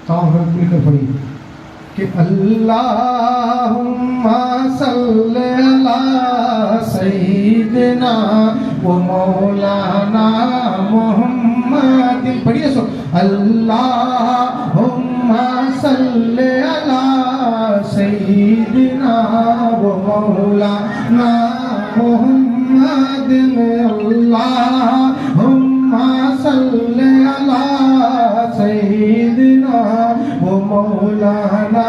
काम हम खुल कर पढ़िए कि अल्लाहुम्मा सल्ले अला सय्यिदिना व मौलाना मुहम्मद। पढ़िए सो अल्लाहुम्मा सल्ले अला सय्यिदिना व मौलाना मुहम्मद। अल्लाहुम्मा सल्ले अला सय्यिदिना व मौलाना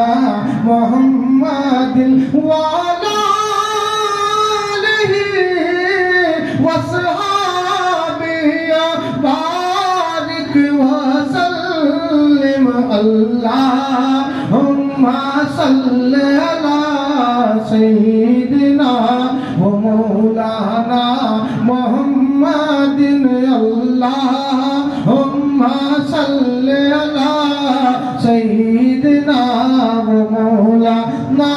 मुहम्मद व अला आलिहि व सहाबिहि बारिक व सल्लिम। अल्लाहुम्मा सल्ले अला सय्यिदिना व मौलाना मुहम्मद। अल्लाहुम्मा सल्ले अला सय्यिदिना व मौलाना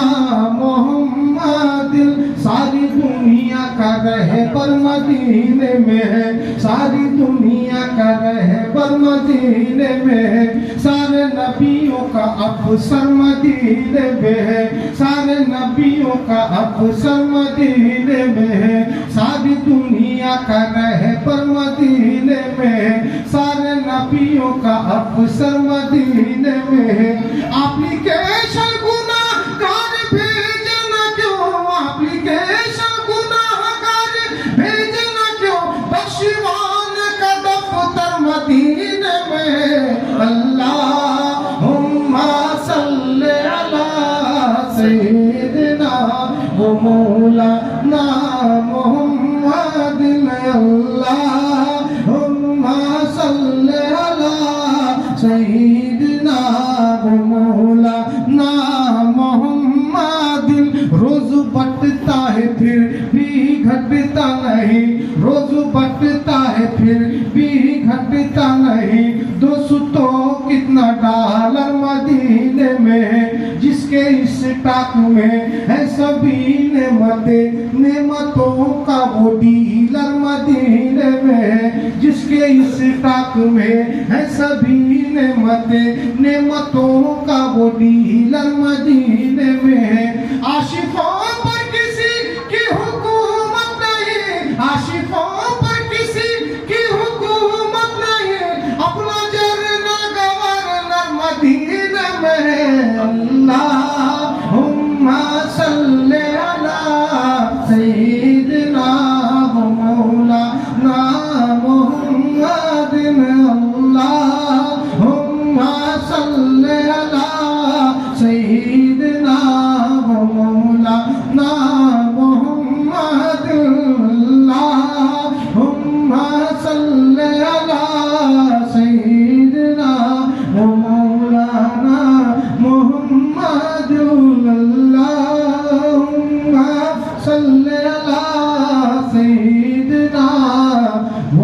मुहम्मद। सारी दुनिया का रहबर मदीने में है, सारी दुनिया का रहबर मदीने में है, सारे नबियों का अफसर मदीने में है, सारे नबियों का अफसर मदीने में है, सारी दुनिया का रहबर मदीने में है, सारे नबियों का अफसर मदीने में है। एप्लीकेशन गुनाहगार भेजना क्यों, एप्लीकेशन गुनाहगार भेजना क्यों, बख्शिवान का दफ्तर मदीने में। अल्लाहुम्मा सल्ले अला सय्यिदिना व मौलाना मुहम्मद। अल्लाहुम्मा सल्ले अला सय्यिदिना व मौलाना मुहम्मद। रोज बटता है फिर भी घटता नहीं, रोज बटता है फिर भी घटता नहीं। दोस्तों कितना डॉलर मदीने में है, जिसके इस टाक में है सभी नेमतें, नेमतों का वो डीलर मदीने में है, जिसके इस टाक में है सभी नेमतें, नेमतों का वो डीलर मदीने में है। आशिकों पर किसी की हुकूमत नहीं, आशिकों पर किसी की हुकूमत नहीं, अपना जरना गवर्नर मदीने में है। अल्लाहुम्मा सल्ले अला सय्यिदिना व मौलाना मुहम्मद। अल्लाहुम्मा सल्ले अला सय्यिदिना व मौलाना मुहम्मद। अल्लाहुम्मा सल्ले अला सय्यिदिना व मौलाना मुहम्मद। अल्लाहुम्मा सल्ले अला सय्यिदिना व